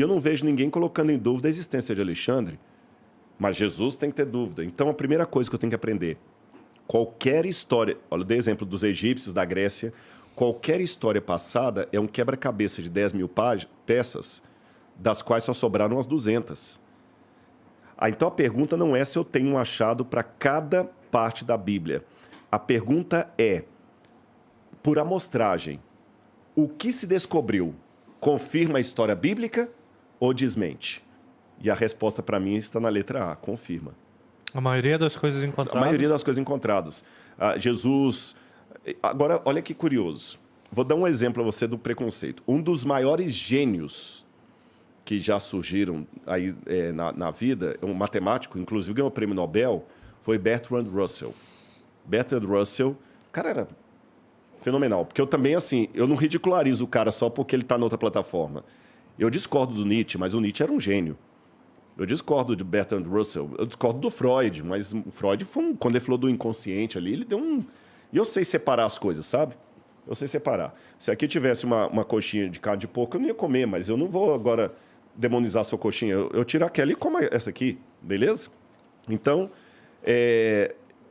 Eu não vejo ninguém colocando em dúvida a existência de Alexandre, mas Jesus tem que ter dúvida. Então, a primeira coisa que eu tenho que aprender, qualquer história, olha, eu dei exemplo dos egípcios, da Grécia, qualquer história passada é um quebra-cabeça de 10 mil peças, das quais só sobraram as 200. Então, a pergunta não é se eu tenho um achado para cada parte da Bíblia. A pergunta é, por amostragem, o que se descobriu confirma a história bíblica ou desmente? E a resposta para mim está na letra A, confirma. A maioria das coisas encontradas? A maioria das coisas encontradas. Jesus... Agora, olha que curioso. Vou dar um exemplo a você do preconceito. Um dos maiores gênios que já surgiram aí, na vida, um matemático, inclusive ganhou o prêmio Nobel, foi Bertrand Russell. Bertrand Russell, o cara era fenomenal. Porque eu também, assim, eu não ridicularizo o cara só porque ele está na outra plataforma. Eu discordo do Nietzsche, mas o Nietzsche era um gênio. Eu discordo de Bertrand Russell, eu discordo do Freud, mas o Freud, quando ele falou do inconsciente ali, ele deu um... E eu sei separar as coisas, sabe? Eu sei separar. Se aqui tivesse uma coxinha de carne de porco, eu não ia comer, mas eu não vou agora demonizar a sua coxinha. Eu tiro aquela e como essa aqui, beleza? Então,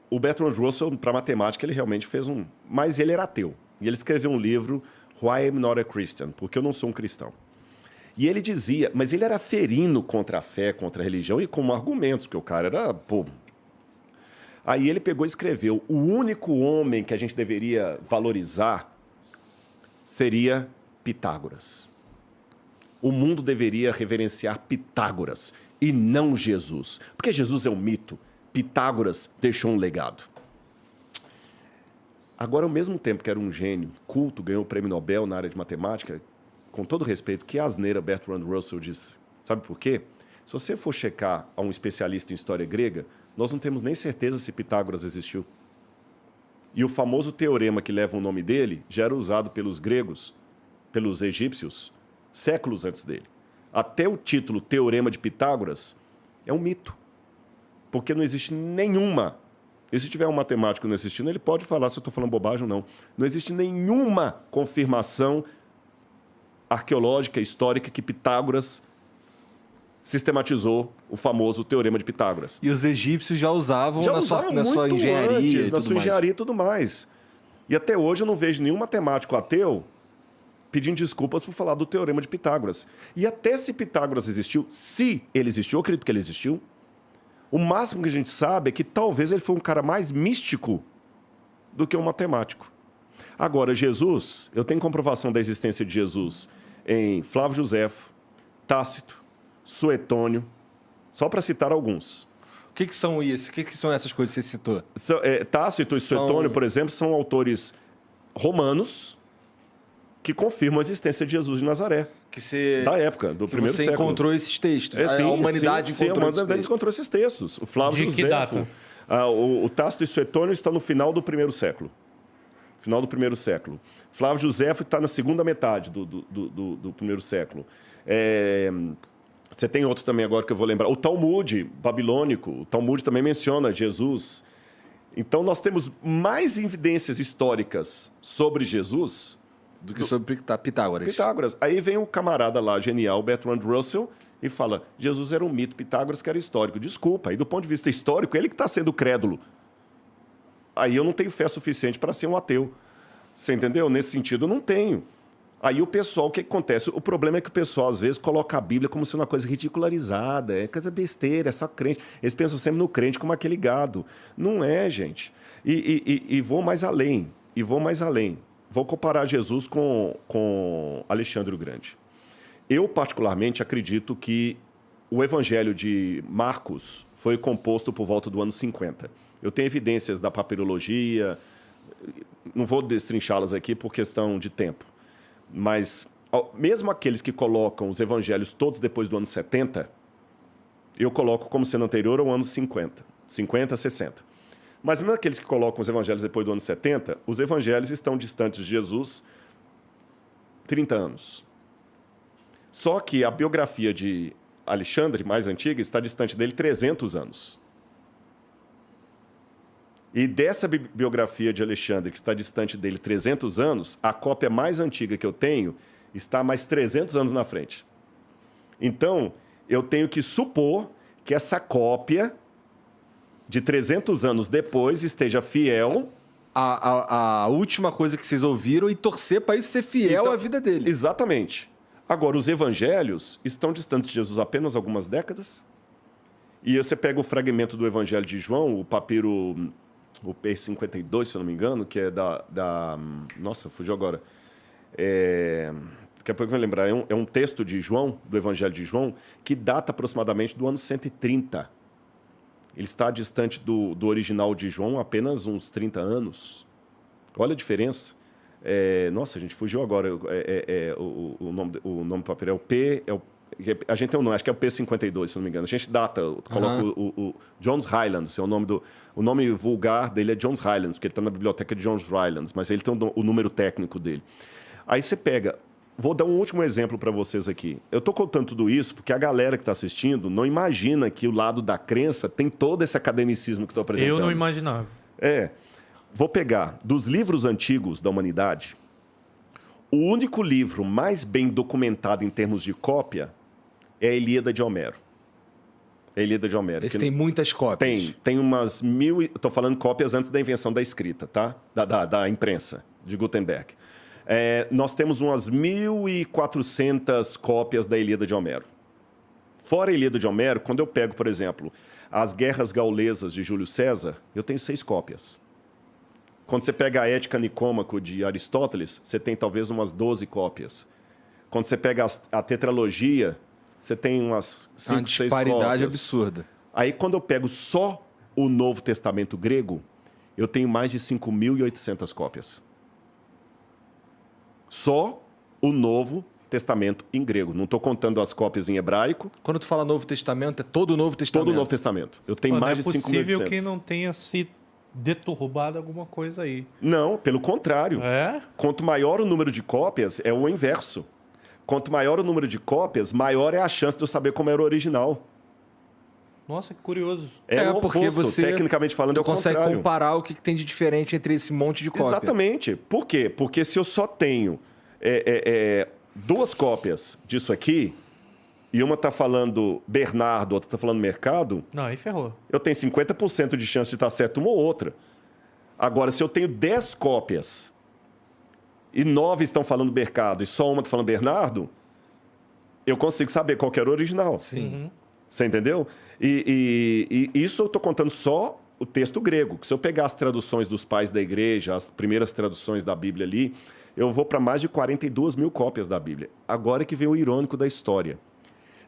o Bertrand Russell, para matemática, ele realmente fez um... Mas ele era ateu. E ele escreveu um livro, Why I'm Not a Christian, porque eu não sou um cristão. E ele dizia, mas ele era ferino contra a fé, contra a religião e com argumentos, porque o cara era... Pô. Aí ele pegou e escreveu, o único homem que a gente deveria valorizar seria Pitágoras. O mundo deveria reverenciar Pitágoras e não Jesus. Porque Jesus é um mito. Pitágoras deixou um legado. Agora, ao mesmo tempo que era um gênio, culto, ganhou o prêmio Nobel na área de matemática, com todo respeito, que asneira Bertrand Russell disse. Sabe por quê? Se você for checar a um especialista em história grega, nós não temos nem certeza se Pitágoras existiu. E o famoso teorema que leva o nome dele já era usado pelos gregos, pelos egípcios, séculos antes dele. Até o título Teorema de Pitágoras é um mito. Porque não existe nenhuma... E se tiver um matemático não assistindo, ele pode falar se eu estou falando bobagem ou não. Não existe nenhuma confirmação arqueológica, histórica, que Pitágoras sistematizou o famoso Teorema de Pitágoras. E os egípcios já usavam na sua engenharia antes, na sua engenharia e tudo mais. E até hoje eu não vejo nenhum matemático ateu pedindo desculpas por falar do Teorema de Pitágoras. E até se Pitágoras existiu, se ele existiu, eu acredito que ele existiu, o máximo que a gente sabe é que talvez ele foi um cara mais místico do que um matemático. Agora, Jesus, eu tenho comprovação da existência de Jesus em Flávio Josefo, Tácito, Suetônio, só para citar alguns. O que são isso? O que são essas coisas que você citou? Tácito e Suetônio, por exemplo, são autores romanos que confirmam a existência de Jesus de Nazaré. Da época, do primeiro século. Você encontrou esses textos. A humanidade encontrou esses textos. O Flávio Josefo. De que data? O Tácito e Suetônio estão no final do primeiro século. Final do primeiro século. Flávio Josefo está na segunda metade do primeiro século. Você tem outro também agora que eu vou lembrar. O Talmud babilônico. O Talmud também menciona Jesus. Então, nós temos mais evidências históricas sobre Jesus do que sobre Pitágoras. Aí vem o camarada lá, genial, Bertrand Russell, e fala, Jesus era um mito, Pitágoras que era histórico. Desculpa, aí do ponto de vista histórico, ele que está sendo crédulo. Aí eu não tenho fé suficiente para ser um ateu. Você entendeu? Nesse sentido, eu não tenho. Aí o pessoal, o que acontece? O problema é que o pessoal, às vezes, coloca a Bíblia como se uma coisa ridicularizada, é coisa besteira, é só crente. Eles pensam sempre no crente como aquele gado. Não é, gente. E vou mais além. Vou comparar Jesus com Alexandre o Grande. Eu, particularmente, acredito que o Evangelho de Marcos foi composto por volta do ano 50. Eu tenho evidências da papirologia, não vou destrinchá-las aqui por questão de tempo, mas mesmo aqueles que colocam os evangelhos todos depois do ano 70, eu coloco como sendo anterior ao ano 50, 60. Mas mesmo aqueles que colocam os evangelhos depois do ano 70, os evangelhos estão distantes de Jesus 30 anos. Só que a biografia de Alexandre, mais antiga, está distante dele 300 anos. E dessa biografia de Alexandre, que está distante dele 300 anos, a cópia mais antiga que eu tenho está mais 300 anos na frente. Então, eu tenho que supor que essa cópia de 300 anos depois esteja fiel a última coisa que vocês ouviram e torcer para isso ser fiel então, à vida dele. Exatamente. Agora, os evangelhos estão distantes de Jesus apenas algumas décadas. E você pega o fragmento do Evangelho de João, o papiro, o P52, se eu não me engano, que é nossa, fugiu agora. Daqui a pouco eu vou lembrar. É um texto de João, do Evangelho de João, que data aproximadamente do ano 130. Ele está distante do original de João apenas uns 30 anos. Olha a diferença. Nossa, a gente fugiu agora. O nome do papel é o P... a gente tem um nome, acho que é o P52, se não me engano. A gente data, coloca o Johns Rylands, é o nome vulgar dele é Johns Rylands, porque ele está na biblioteca de Johns Rylands, mas ele tem o número técnico dele. Aí você pega... Vou dar um último exemplo para vocês aqui. Eu estou contando tudo isso porque a galera que está assistindo não imagina que o lado da crença tem todo esse academicismo que estou apresentando. Eu não imaginava. Vou pegar dos livros antigos da humanidade, o único livro mais bem documentado em termos de cópia é a Ilíada de Homero. A Ilíada de Homero. Esse tem muitas cópias. Tem umas 1000... Estou falando cópias antes da invenção da escrita, tá? Da imprensa, de Gutenberg. Nós temos umas 1.400 cópias da Ilíada de Homero. Fora a Ilíada de Homero, quando eu pego, por exemplo, as Guerras Gaulesas de Júlio César, eu tenho 6 cópias. Quando você pega a Ética Nicômaco de Aristóteles, você tem talvez umas 12 cópias. Quando você pega a Tetralogia, você tem umas 5, 6 cópias. Uma disparidade absurda. Aí, quando eu pego só o Novo Testamento grego, eu tenho mais de 5.800 cópias. Só o Novo Testamento em grego. Não estou contando as cópias em hebraico. Quando tu fala Novo Testamento, é todo o Novo Testamento? Todo o Novo Testamento. Eu tenho mais de 5.800. Não é possível que não tenha se deturbado alguma coisa aí. Não, pelo contrário. Quanto maior o número de cópias, é o inverso. Quanto maior o número de cópias, maior é a chance de eu saber como era o original. Nossa, que curioso. É o porque oposto, você tecnicamente falando, é o consegue contrário. comparar o que tem de diferente entre esse monte de cópia. Exatamente. Por quê? Porque se eu só tenho 2 cópias disso aqui, e uma está falando Bernardo, outra está falando mercado... Não, aí ferrou. Eu tenho 50% de chance de estar certo uma ou outra. Agora, se eu tenho 10 cópias e 9 estão falando mercado e só uma está falando Bernardo, eu consigo saber qual que era o original. Sim. Você entendeu? E isso eu estou contando só o texto grego. Que se eu pegar as traduções dos pais da igreja, as primeiras traduções da Bíblia ali, eu vou para mais de 42 mil cópias da Bíblia. Agora que vem o irônico da história.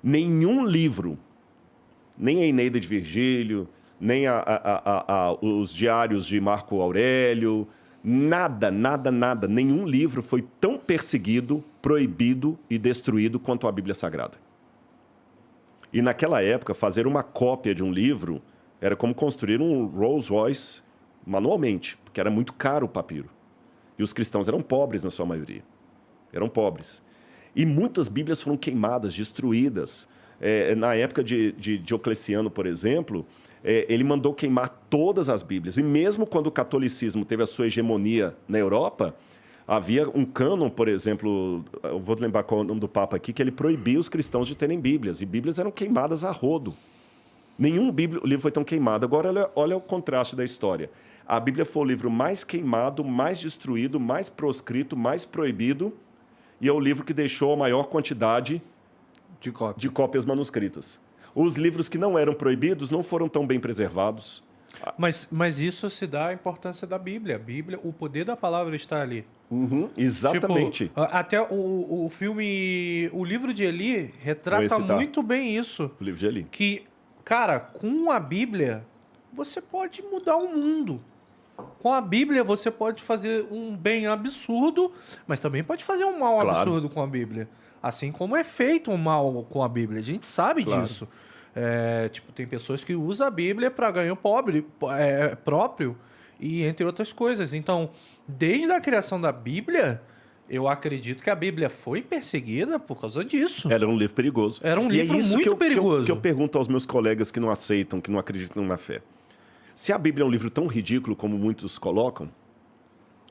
Nenhum livro, nem a Eneida de Virgílio, nem os diários de Marco Aurélio, nada, nenhum livro foi tão perseguido, proibido e destruído quanto a Bíblia Sagrada. E naquela época, fazer uma cópia de um livro era como construir um Rolls Royce manualmente, porque era muito caro o papiro. E os cristãos eram pobres na sua maioria. Eram pobres. E muitas Bíblias foram queimadas, destruídas. Na época de Diocleciano, por exemplo, ele mandou queimar todas as Bíblias. E mesmo quando o catolicismo teve a sua hegemonia na Europa, havia um cânon, por exemplo, eu vou lembrar qual é o nome do Papa aqui, que ele proibia os cristãos de terem Bíblias. E Bíblias eram queimadas a rodo. Nenhum livro foi tão queimado. Agora, olha o contraste da história. A Bíblia foi o livro mais queimado, mais destruído, mais proscrito, mais proibido, e é o livro que deixou a maior quantidade de cópias manuscritas. Os livros que não eram proibidos não foram tão bem preservados. Mas isso se dá à importância da Bíblia. A Bíblia, o poder da palavra está ali. Exatamente. Tipo, até o filme... O livro de Eli retrata muito bem isso. O livro de Eli. Que, cara, com a Bíblia, você pode mudar o mundo. Com a Bíblia, você pode fazer um bem absurdo, mas também pode fazer um mal absurdo com a Bíblia. Assim como é feito um mal com a Bíblia. A gente sabe disso. Tem pessoas que usam a Bíblia para ganho próprio e entre outras coisas. Então, desde a criação da Bíblia, eu acredito que a Bíblia foi perseguida por causa disso. Era um livro perigoso. Era um livro muito perigoso. Que eu pergunto aos meus colegas que não aceitam, que não acreditam na fé. Se a Bíblia é um livro tão ridículo como muitos colocam,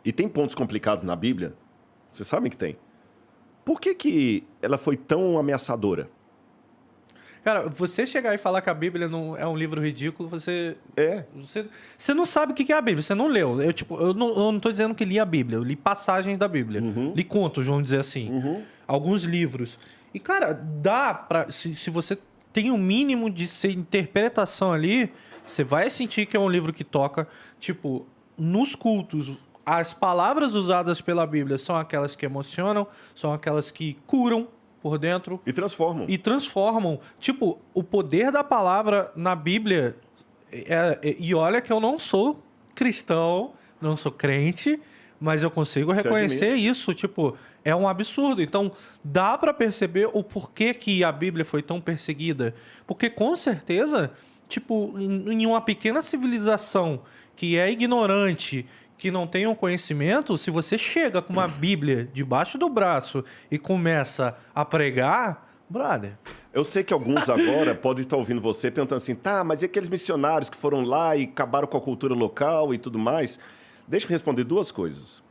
e tem pontos complicados na Bíblia, vocês sabem que tem. Por que ela foi tão ameaçadora? Cara, você chegar e falar que a Bíblia não é um livro ridículo, você não sabe o que é a Bíblia, você não leu. Eu não tô dizendo que li a Bíblia, eu li passagens da Bíblia. Li contos, vamos dizer assim. Alguns livros. E, cara, dá pra... Se você tem o mínimo de interpretação ali, você vai sentir que é um livro que toca. Tipo, nos cultos, as palavras usadas pela Bíblia são aquelas que emocionam, são aquelas que curam por dentro. E transformam. Tipo, o poder da palavra na Bíblia... E olha que eu não sou cristão, não sou crente, mas eu consigo reconhecer isso. Tipo, é um absurdo. Então, dá pra perceber o porquê que a Bíblia foi tão perseguida. Porque, com certeza, tipo, em uma pequena civilização que é ignorante, que não tem um conhecimento, se você chega com uma Bíblia debaixo do braço e começa a pregar, brother... Eu sei que alguns agora podem estar ouvindo você perguntando assim, tá, mas e aqueles missionários que foram lá e acabaram com a cultura local e tudo mais? Deixa eu responder duas coisas.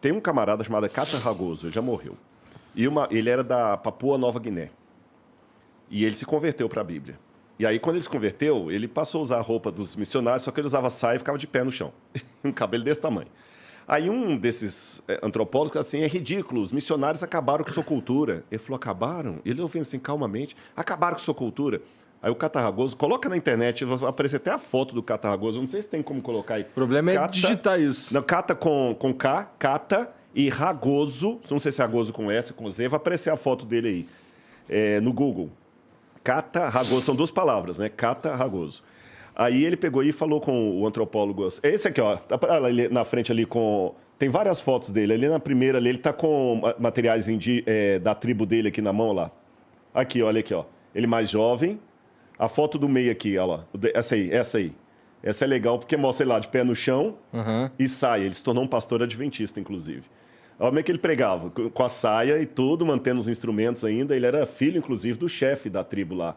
Tem um camarada chamado Kata Ragoso, ele já morreu. Ele era da Papua Nova Guiné. E ele se converteu para a Bíblia. E aí, quando ele se converteu, ele passou a usar a roupa dos missionários, só que ele usava saia e ficava de pé no chão. Um cabelo desse tamanho. Aí um desses antropólogos assim, é ridículo, os missionários acabaram com sua cultura. Ele falou, acabaram? Ele ouvindo assim, calmamente, acabaram com sua cultura. Aí o Catarragoso, coloca na internet, vai aparecer até a foto do Catarragoso, não sei se tem como colocar aí. O problema é digitar isso. Não, Cata com K, Cata e Ragoso, não sei se é Ragoso com S ou com Z, vai aparecer a foto dele aí, no Google. Kata Ragoso, são duas palavras, né? Kata Ragoso. Aí ele pegou e falou com o antropólogo... Esse aqui, ó, tá ali na frente ali com... Tem várias fotos dele. Ali na primeira, ali, ele tá com materiais da tribo dele aqui na mão, lá. Aqui, olha aqui, ó. Ele mais jovem. A foto do meio aqui, olha lá. Essa aí. Essa é legal porque mostra ele lá de pé no chão e sai. Ele se tornou um pastor adventista, inclusive. Olha como é que ele pregava, com a saia e tudo, mantendo os instrumentos ainda. Ele era filho, inclusive, do chefe da tribo lá.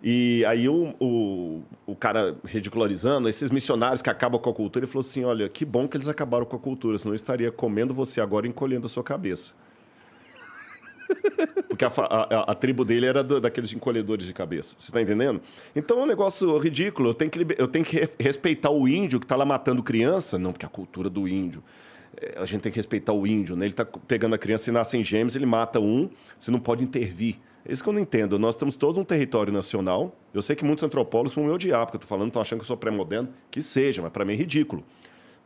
E aí o cara ridicularizando, esses missionários que acabam com a cultura, ele falou assim, olha, que bom que eles acabaram com a cultura, senão eu estaria comendo você agora e encolhendo a sua cabeça. Porque a tribo dele era daqueles encolhedores de cabeça. Você está entendendo? Então é um negócio ridículo. Eu tenho que respeitar o índio que está lá matando criança. Não, porque a cultura do índio... A gente tem que respeitar o índio, né? Ele está pegando a criança e nascem gêmeos, ele mata um, você não pode intervir. É isso que eu não entendo. Nós temos todo um território nacional. Eu sei que muitos antropólogos vão me odiar, porque eu estou falando, estão achando que eu sou pré-moderno. Que seja, mas para mim é ridículo.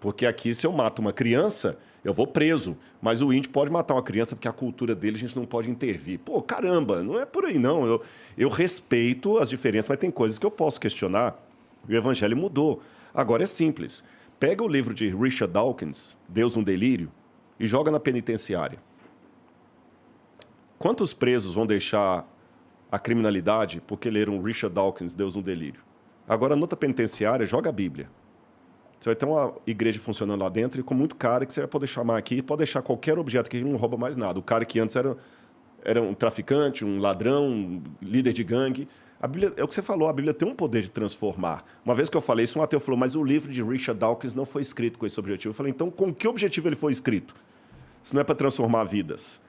Porque aqui, se eu mato uma criança, eu vou preso. Mas o índio pode matar uma criança porque a cultura dele a gente não pode intervir. Pô, caramba, não é por aí, não. Eu respeito as diferenças, mas tem coisas que eu posso questionar. O evangelho mudou. Agora é simples. Pega o livro de Richard Dawkins, Deus um Delírio, e joga na penitenciária. Quantos presos vão deixar a criminalidade porque leram Richard Dawkins, Deus um Delírio? Agora, na outra penitenciária, joga a Bíblia. Você vai ter uma igreja funcionando lá dentro e com muito cara que você vai poder chamar aqui, pode deixar qualquer objeto que não rouba mais nada. O cara que antes era um traficante, um ladrão, um líder de gangue. A Bíblia, é o que você falou, a Bíblia tem um poder de transformar. Uma vez que eu falei isso, um ateu falou, mas o livro de Richard Dawkins não foi escrito com esse objetivo. Eu falei, então com que objetivo ele foi escrito? Isso não é para transformar vidas.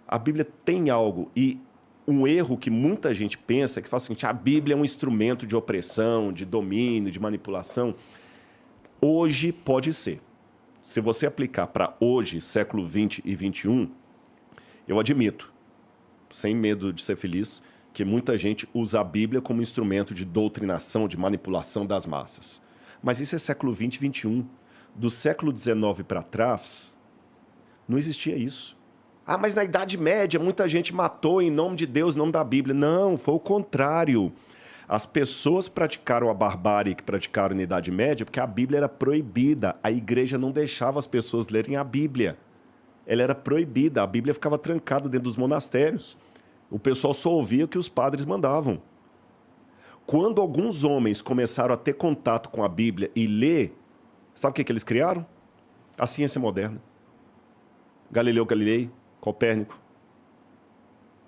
A Bíblia tem algo, e um erro que muita gente pensa é que fala o seguinte, a Bíblia é um instrumento de opressão, de domínio, de manipulação. Hoje pode ser. Se você aplicar para hoje, século 20 e 21, eu admito, sem medo de ser feliz, que muita gente usa a Bíblia como instrumento de doutrinação, de manipulação das massas. Mas isso é século 20 e 21. Do século 19 para trás, não existia isso. Ah, mas na Idade Média muita gente matou em nome de Deus, em nome da Bíblia. Não, foi o contrário. As pessoas praticaram a barbárie que praticaram na Idade Média porque a Bíblia era proibida. A igreja não deixava as pessoas lerem a Bíblia. Ela era proibida, a Bíblia ficava trancada dentro dos monastérios. O pessoal só ouvia o que os padres mandavam. Quando alguns homens começaram a ter contato com a Bíblia e ler, sabe o que eles criaram? A ciência moderna. Galileu Galilei, Copérnico,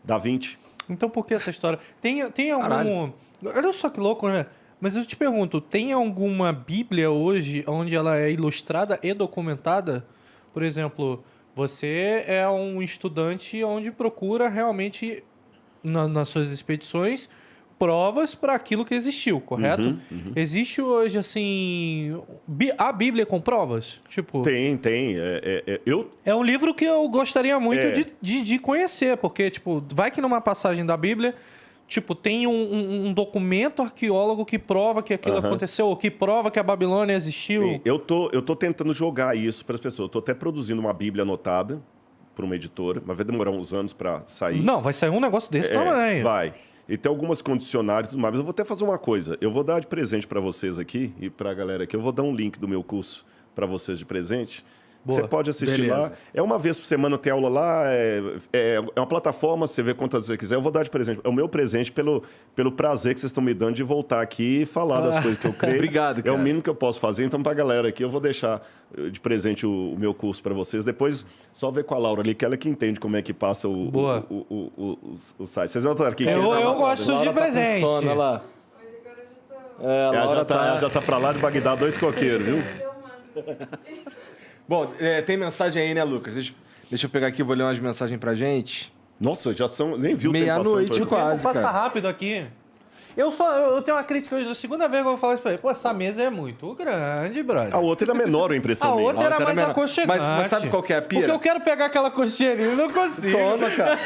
Da Vinci. Então por que essa história? Tem algum... Caralho. Olha só que louco, né? Mas eu te pergunto, tem alguma Bíblia hoje onde ela é ilustrada e documentada? Por exemplo, você é um estudante onde procura realmente, nas suas expedições, provas para aquilo que existiu, correto? Existe hoje, assim... A Bíblia com provas? Tipo... Tem. É um livro que eu gostaria muito de conhecer, porque, tipo, vai que numa passagem da Bíblia, tipo, tem um documento arqueólogo que prova que aquilo aconteceu, ou que prova que a Babilônia existiu. Sim, eu tô tentando jogar isso para as pessoas. Eu tô até produzindo uma Bíblia anotada por uma editora, mas vai demorar uns anos para sair. Não, vai sair um negócio desse tamanho. Vai. E tem algumas condicionais e tudo mais, mas eu vou até fazer uma coisa. Eu vou dar de presente para vocês aqui e para a galera aqui. Eu vou dar um link do meu curso para vocês de presente. Boa. Você pode assistir Beleza. lá. É uma vez por semana, tem aula lá. É uma plataforma, você vê quantas você quiser. Eu vou dar de presente. É o meu presente pelo prazer que vocês estão me dando de voltar aqui e falar das coisas que eu creio. Obrigado, É cara. o mínimo que eu posso fazer. Então, pra galera aqui, eu vou deixar de presente o meu curso para vocês. Depois, só ver com a Laura ali, que ela que entende como é que passa Boa. o site. Vocês vão estar aqui. Eu gosto de Laura tá com presente. sono, olha lá. A Ela Laura já tá pra lá de Bagdá, 2 coqueiros, viu? Bom, tem mensagem aí, né, Lucas? Deixa eu pegar aqui, vou ler umas mensagens pra gente. Nossa, já são... Nem viu o tempo Meia-noite, passando. quase. Passa cara. rápido aqui. Eu tenho uma crítica hoje, a segunda vez que eu vou falar isso pra ele. Pô, essa mesa é muito grande, brother. A outra era menor, a impressão A minha. outra era mais menor. aconchegante. Mas sabe qual que é a pira? Porque eu quero pegar aquela coxinha ali, eu não consigo. Toma, cara.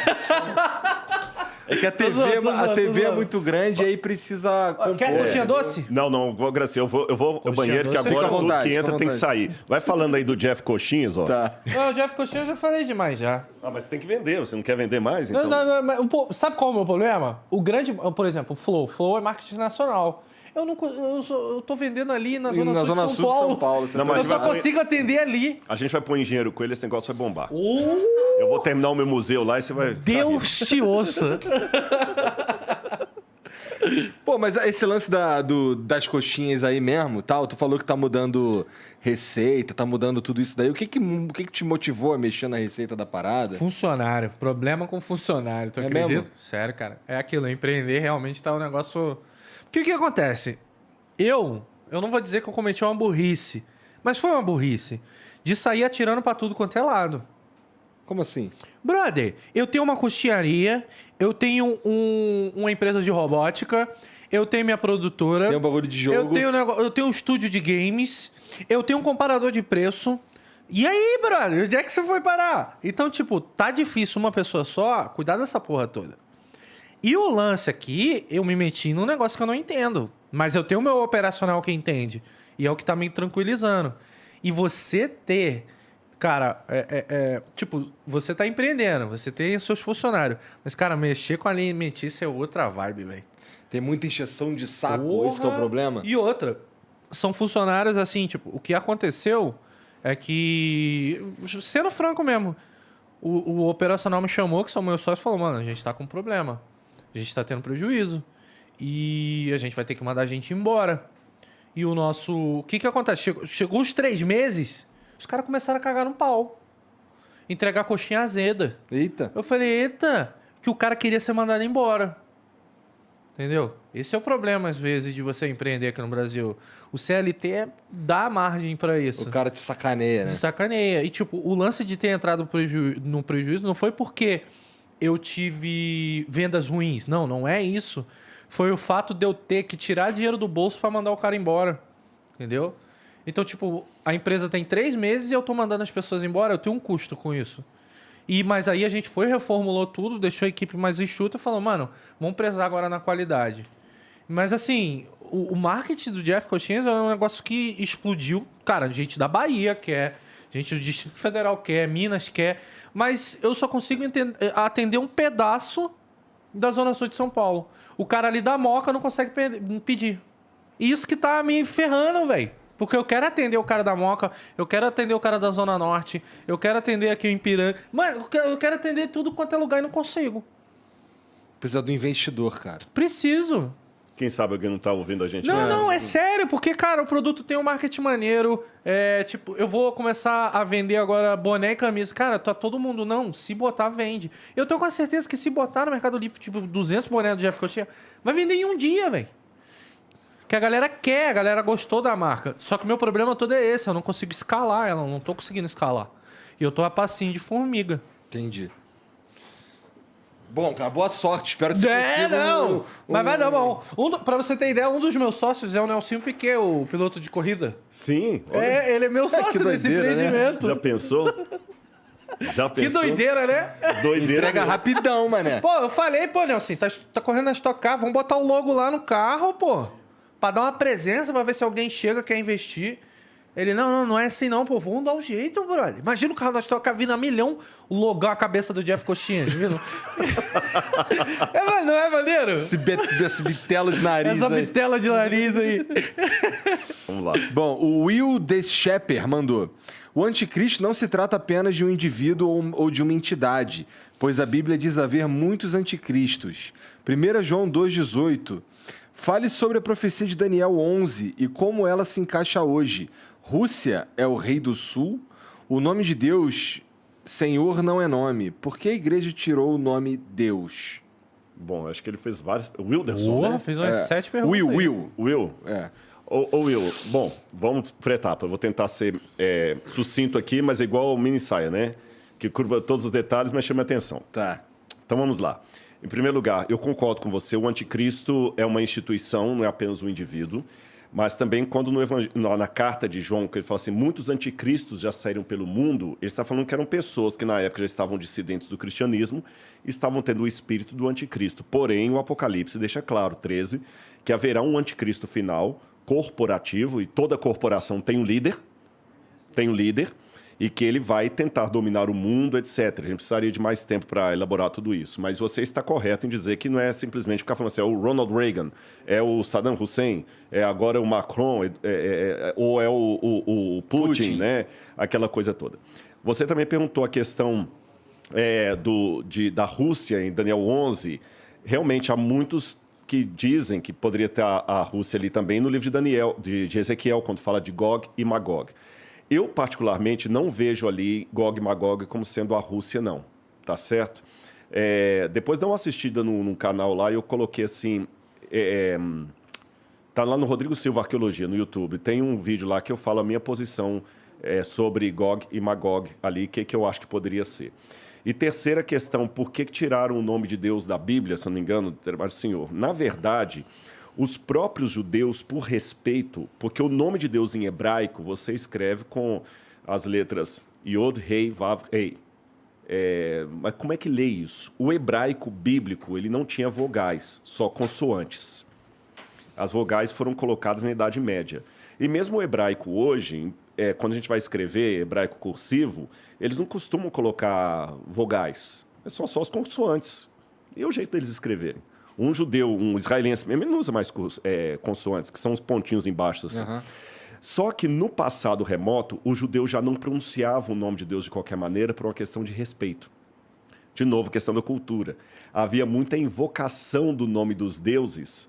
É que a TV, zoando, a TV é zoando. muito grande e aí precisa compor. Quer coxinha doce? Não, vou agradecer. Eu vou ao banheiro, que doce. agora Fica à tudo vontade, que entra fica à tem que vontade. sair. Vai falando aí do Jeff Coxinhas, ó. Tá. Não, o Jeff Coxinha eu já falei demais já. Ah, mas você tem que vender. Você não quer vender mais? Não, Então... não, mas sabe qual é o meu problema? O grande, por exemplo, o Flow. Flow é marketing nacional. Eu tô vendendo ali na Zona Sul de São Paulo. você Não, tá mas Eu só vai- consigo atender ali. A gente vai pôr engenheiro com ele, esse negócio vai bombar. Eu vou terminar o meu museu lá e você vai... Deus te ouça. Pô, mas esse lance das coxinhas aí mesmo, tal, tu falou que tá mudando receita, tá mudando tudo isso daí. O que te motivou a mexer na receita da parada? Funcionário. Problema com funcionário. Tu É acredita? mesmo? Sério, cara. É aquilo. Empreender realmente tá um negócio... Porque o que acontece? Eu não vou dizer que eu cometi uma burrice, mas foi uma burrice de sair atirando pra tudo quanto é lado. Como assim? Brother, eu tenho uma costearia, eu tenho uma empresa de robótica, eu tenho minha produtora. Tem um bagulho de jogo. Eu tenho um estúdio de games, eu tenho um comparador de preço. E aí, brother, onde é que você foi parar? Então, tipo, tá difícil uma pessoa só cuidar dessa porra toda. E o lance aqui, eu me meti num negócio que eu não entendo. Mas eu tenho o meu operacional que entende. E é o que tá me tranquilizando. E você ter... Cara, tipo, você tá empreendendo, você tem seus funcionários. Mas, cara, mexer com a alimentícia é outra vibe, velho. Tem muita encheção de saco, esse que é o problema? E outra, são funcionários assim, tipo, o que aconteceu é que, sendo franco mesmo, o operacional me chamou, que são meus sócios, e falou, mano, a gente tá com um problema. A gente tá tendo prejuízo. E a gente vai ter que mandar a gente embora. E o nosso... O que acontece? Chegou os 3 meses, os caras começaram a cagar no pau. Entregar coxinha azeda. Eita. Eu falei, eita, que o cara queria ser mandado embora. Entendeu? Esse é o problema, às vezes, de você empreender aqui no Brasil. O CLT dá margem pra isso. O cara te sacaneia, né? Sacaneia. E, tipo, o lance de ter entrado no prejuízo não foi porque eu tive vendas ruins. Não é isso. Foi o fato de eu ter que tirar dinheiro do bolso pra mandar o cara embora. Entendeu? Então, tipo, a empresa tem 3 meses e eu tô mandando as pessoas embora, eu tenho um custo com isso. Mas aí a gente foi, reformulou tudo, deixou a equipe mais enxuta e falou, mano, vamos prezar agora na qualidade. Mas assim, o marketing do Jeff Coxinhas é um negócio que explodiu. Cara, gente da Bahia quer, gente do Distrito Federal quer, Minas quer, mas eu só consigo atender um pedaço da Zona Sul de São Paulo. O cara ali da Moca não consegue pedir. Isso que tá me ferrando, velho. Porque eu quero atender o cara da Moca, eu quero atender o cara da Zona Norte, eu quero atender aqui o Ipiranga. Mano, eu quero atender tudo quanto é lugar e não consigo. Precisa do investidor, cara. Preciso. Quem sabe alguém não tá ouvindo a gente? Não, é sério, porque, cara, o produto tem um marketing maneiro. Tipo, eu vou começar a vender agora boné e camisa. Cara, tá todo mundo, não, se botar, vende. Eu tenho com certeza que se botar no Mercado Livre, tipo, 200 boné do Jeff Coxinha, vai vender em um dia, velho. Que a galera quer, a galera gostou da marca. Só que o meu problema todo é esse, eu não consigo escalar ela, eu não tô conseguindo escalar. E eu tô a passinho de formiga. Entendi. Bom, cara, boa sorte. Espero que você consiga não! Mas vai dar bom. Pra você ter ideia, um dos meus sócios é o Nelsinho Piquet, o piloto de corrida. Sim. olha, Ele é meu sócio nesse doideira, né? empreendimento. Já pensou? Já Que pensou? doideira, né? Doideira. Entrega mesmo. rapidão, mané. Pô, eu falei, pô, Nelson, tá correndo na Stock Car, vamos botar o logo lá no carro, pô. Pra dar uma presença, pra ver se alguém chega, quer investir. Ele, não é assim não, pô, vamos dar um jeito, brother. Imagina o carro da Stock Car vindo a milhão, o logo, a cabeça do Jeff Coxinhas, viu? Não é maneiro? Esse bitelo de nariz Essa aí. bitela de nariz aí. Vamos lá. Bom, o Will Deschepper mandou: o anticristo não se trata apenas de um indivíduo ou de uma entidade, pois a Bíblia diz haver muitos anticristos. 1 João 2,18. Fale sobre a profecia de Daniel 11 e como ela se encaixa hoje. Rússia é o rei do sul? O nome de Deus, Senhor, não é nome. Por que a igreja tirou o nome Deus? Bom, acho que ele fez vários... Wilderson, né? Fez umas 7 perguntas. Will. É. Ô, Will, bom, vamos por etapa. Eu vou tentar ser sucinto aqui, mas igual ao mini saia, né? Que curva todos os detalhes, mas chama a atenção. Tá. Então vamos lá. Em primeiro lugar, eu concordo com você, o anticristo é uma instituição, não é apenas um indivíduo, mas também quando na carta de João, que ele fala assim, muitos anticristos já saíram pelo mundo, ele está falando que eram pessoas que na época já estavam dissidentes do cristianismo, estavam tendo o espírito do anticristo. Porém, o Apocalipse deixa claro, 13, que haverá um anticristo final, corporativo, e toda corporação tem um líder, e que ele vai tentar dominar o mundo, etc. A gente precisaria de mais tempo para elaborar tudo isso. Mas você está correto em dizer que não é simplesmente ficar falando assim, é o Ronald Reagan, é o Saddam Hussein, é agora o Macron, ou é o Putin, né? Aquela coisa toda. Você também perguntou a questão da Rússia em Daniel 11. Realmente, há muitos que dizem que poderia ter a Rússia ali também no livro de Daniel, de Ezequiel, quando fala de Gog e Magog. Eu, particularmente, não vejo ali Gog e Magog como sendo a Rússia, não. Tá certo? Depois dá uma assistida num canal lá e eu coloquei assim... tá lá no Rodrigo Silva Arqueologia, no YouTube. Tem um vídeo lá que eu falo a minha posição sobre Gog e Magog ali, o que eu acho que poderia ser. E terceira questão, por que tiraram o nome de Deus da Bíblia, se eu não me engano, Senhor? Na verdade... Os próprios judeus, por respeito, porque o nome de Deus em hebraico você escreve com as letras Yod, Rei, Vav, Ei. Mas como é que lê isso? O hebraico bíblico ele não tinha vogais, só consoantes. As vogais foram colocadas na Idade Média. E mesmo o hebraico hoje, quando a gente vai escrever hebraico cursivo, eles não costumam colocar vogais. São só os consoantes. E é o jeito deles escreverem. Um judeu, um israelense mesmo, ele não usa mais consoantes, que são os pontinhos embaixo, assim. Uhum. Só que no passado remoto, o judeu já não pronunciava o nome de Deus de qualquer maneira por uma questão de respeito. De novo, questão da cultura. Havia muita invocação do nome dos deuses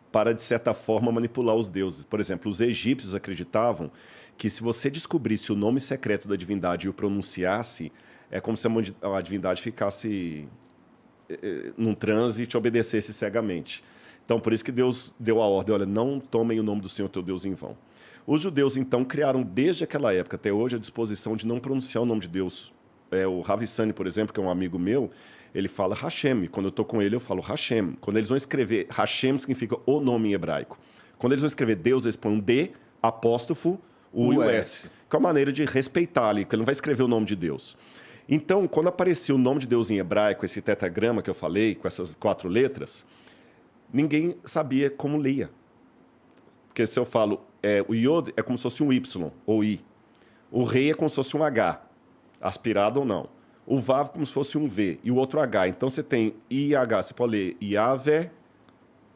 para, de certa forma, manipular os deuses. Por exemplo, os egípcios acreditavam que se você descobrisse o nome secreto da divindade e o pronunciasse, é como se a divindade ficasse... num transe e te obedecesse cegamente. Então, por isso que Deus deu a ordem, olha, não tomem o nome do Senhor teu Deus em vão. Os judeus, então, criaram desde aquela época até hoje a disposição de não pronunciar o nome de Deus. O Rav Sani, por exemplo, que é um amigo meu, ele fala Hashem. Quando eu estou com ele, eu falo Hashem. Quando eles vão escrever, Hashem significa o nome em hebraico. Quando eles vão escrever Deus, eles põem um D, apóstrofo, U e o S. Que é uma maneira de respeitar ali, porque ele não vai escrever o nome de Deus. Então, quando apareceu o nome de Deus em hebraico, esse tetragrama que eu falei, com essas 4 letras, ninguém sabia como lia. Porque se eu falo, o Yod é como se fosse um Y ou I. O Rei é como se fosse um H, aspirado ou não. O Vav como se fosse um V e o outro H. Então você tem I e H, você pode ler Yahvé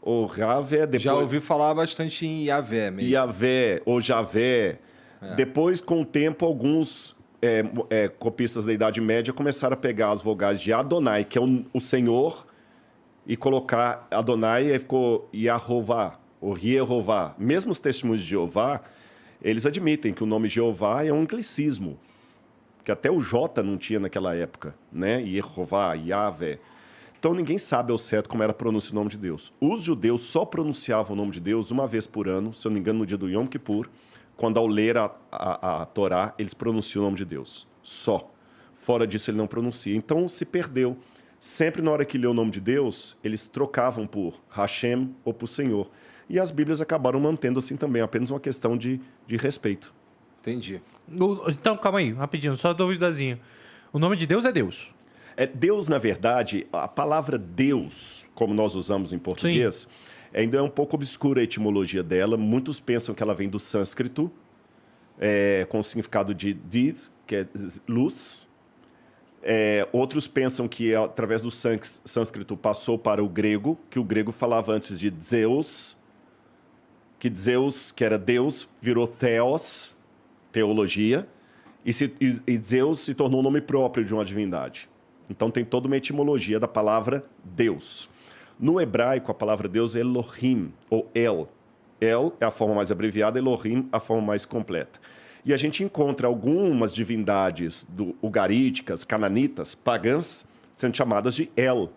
ou Ravé. Depois... Já ouvi falar bastante em Yahvé mesmo. Yahvé ou Javé. Depois, com o tempo, alguns... copistas da Idade Média começaram a pegar as vogais de Adonai, que é o Senhor, e colocar Adonai, e aí ficou Yahová, ou Yehová. Mesmo os testemunhos de Jeová, eles admitem que o nome Jeová é um anglicismo, que até o J não tinha naquela época, né? Yehová, Yahvé. Então ninguém sabe ao certo como era a pronúncia do nome de Deus. Os judeus só pronunciavam o nome de Deus uma vez por ano, se eu não me engano, no dia do Yom Kippur, quando ao ler a Torá, eles pronunciam o nome de Deus. Só. Fora disso, ele não pronuncia. Então, se perdeu. sempre na hora que lê o nome de Deus, eles trocavam por Hashem ou por Senhor. E as Bíblias acabaram mantendo assim também, apenas uma questão de respeito. Entendi. Então, calma aí, rapidinho, só duvidazinha. O nome de Deus é Deus. Deus, na verdade, a palavra Deus, como nós usamos em português, ainda é um pouco obscura a etimologia dela. Muitos pensam que ela vem do sânscrito, com o significado de div, que é luz. Outros pensam que através do sânscrito passou para o grego, que o grego falava antes de Zeus, que Zeus, que era Deus, virou Theos, teologia, e Zeus se tornou um nome próprio de uma divindade. Então tem toda uma etimologia da palavra Deus. No hebraico, a palavra Deus é Elohim, ou El. El é a forma mais abreviada, Elohim a forma mais completa. E a gente encontra algumas divindades ugaríticas, cananitas, pagãs, sendo chamadas de El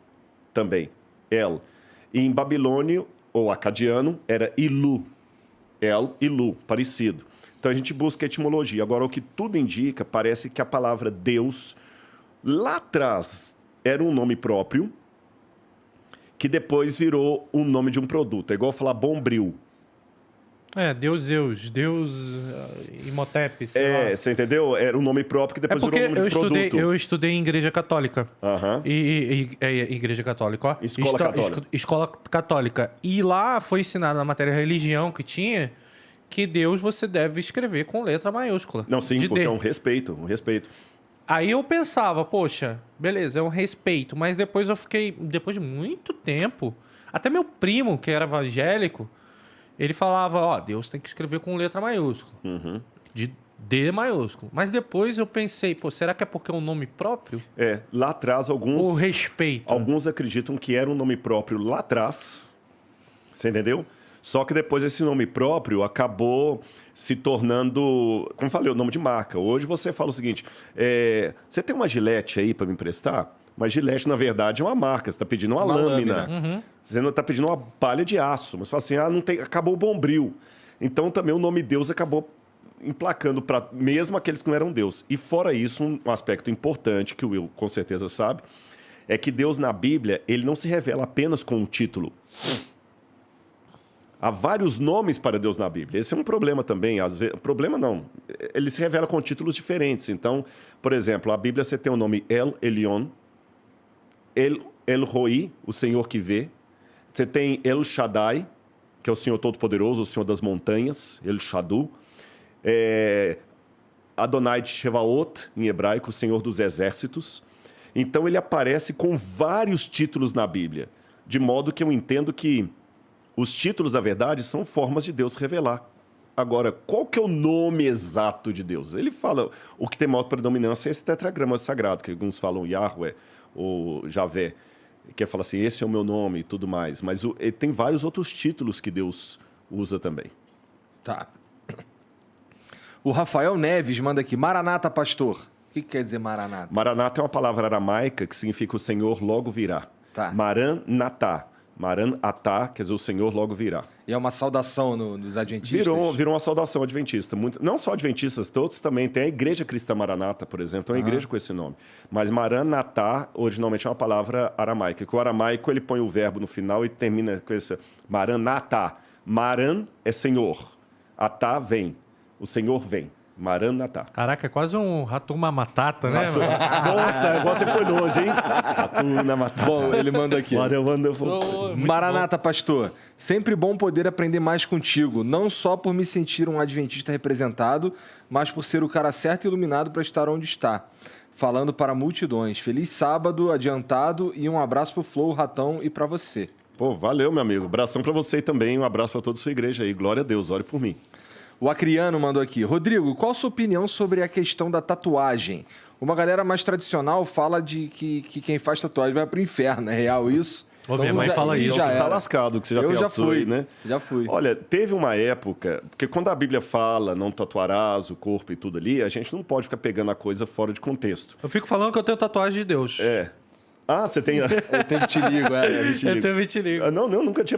também. El. E em babilônio, ou acadiano, era Ilu. El, Ilu, parecido. Então a gente busca a etimologia. Agora, o que tudo indica, parece que a palavra Deus, lá atrás, era um nome próprio, que depois virou o nome de um produto. É igual falar Bombril. Deus Zeus, Deus Imhotep, sei lá. Você entendeu? Era um nome próprio que depois virou um nome de produto. Eu estudei em igreja católica. Aham. Igreja católica, ó. Escola católica. Escola católica. E lá foi ensinado na matéria religião que tinha que Deus você deve escrever com letra maiúscula. Não, sim, porque é um respeito, Aí eu pensava, poxa, beleza, é um respeito. Mas depois depois de muito tempo, até meu primo, que era evangélico, ele falava, Deus tem que escrever com letra maiúscula. Uhum. De D maiúsculo. Mas depois eu pensei, será que é porque é um nome próprio? Lá atrás alguns... Ou respeito? Alguns acreditam que era um nome próprio lá atrás, você entendeu? Só que depois esse nome próprio acabou se tornando, como falei, o nome de marca. Hoje você fala o seguinte, você tem uma Gillette aí para me emprestar? Mas Gillette, na verdade, é uma marca. Você está pedindo uma lâmina. Uhum. Você não está pedindo uma palha de aço. Mas você fala assim, acabou o Bombril. Então também o nome Deus acabou emplacando para mesmo aqueles que não eram Deus. E fora isso, um aspecto importante, que o Will com certeza sabe, é que Deus na Bíblia, ele não se revela apenas com um título. Há vários nomes para Deus na Bíblia. Esse é um problema também. Às vezes, problema não. Ele se revela com títulos diferentes. Então, por exemplo, a Bíblia você tem o nome El Elyon, El Roi, o Senhor que vê. Você tem El Shaddai, que é o Senhor Todo-Poderoso, o Senhor das montanhas, El Shadu. Adonai Shevaot, em hebraico, o Senhor dos exércitos. Então ele aparece com vários títulos na Bíblia, de modo que eu entendo que os títulos, na verdade, são formas de Deus revelar. Agora, qual que é o nome exato de Deus? Ele fala, o que tem maior predominância é esse tetragrama sagrado, que alguns falam Yahweh ou Javé, que fala assim, esse é o meu nome e tudo mais. Mas tem vários outros títulos que Deus usa também. Tá. O Rafael Neves manda aqui, Maranata, pastor. O que quer dizer Maranata? Maranata é uma palavra aramaica que significa o Senhor logo virá. Tá. Maranatá. Maranatá, quer dizer, o Senhor logo virá. E é uma saudação nos adventistas? Virou uma saudação adventista. Não só adventistas, todos também. Tem a Igreja Cristã Maranata, por exemplo. Tem uma igreja com esse nome. Mas Maranatá, originalmente, é uma palavra aramaica. Que o aramaico, ele põe o verbo no final e termina com esse Maranatá. Maran é Senhor. Atá vem. O Senhor vem. Maranatá. Caraca, é quase um Ratuma Matata, né? Nossa, agora você foi longe, hein? Ratuna Matata. Bom, ele manda aqui. Maranata, pastor. Sempre bom poder aprender mais contigo. Não só por me sentir um adventista representado, mas por ser o cara certo e iluminado para estar onde está. Falando para multidões. Feliz sábado adiantado e um abraço pro Flow, Ratão e para você. Pô, valeu, meu amigo. Abração para você também. Um abraço para toda a sua igreja aí. Glória a Deus. Ore por mim. O Acriano mandou aqui. Rodrigo, qual a sua opinião sobre a questão da tatuagem? Uma galera mais tradicional fala de que quem faz tatuagem vai pro inferno. É real isso? Ô, minha mãe fala isso. Você tá lascado, que você já tem a sua aí, né? Já fui. Olha, teve uma época... Porque quando a Bíblia fala não tatuarás o corpo e tudo ali, a gente não pode ficar pegando a coisa fora de contexto. Eu fico falando que eu tenho tatuagem de Deus. Ah, você tem... Eu tenho vitiligo, Eu tenho vitiligo. Não, nunca tinha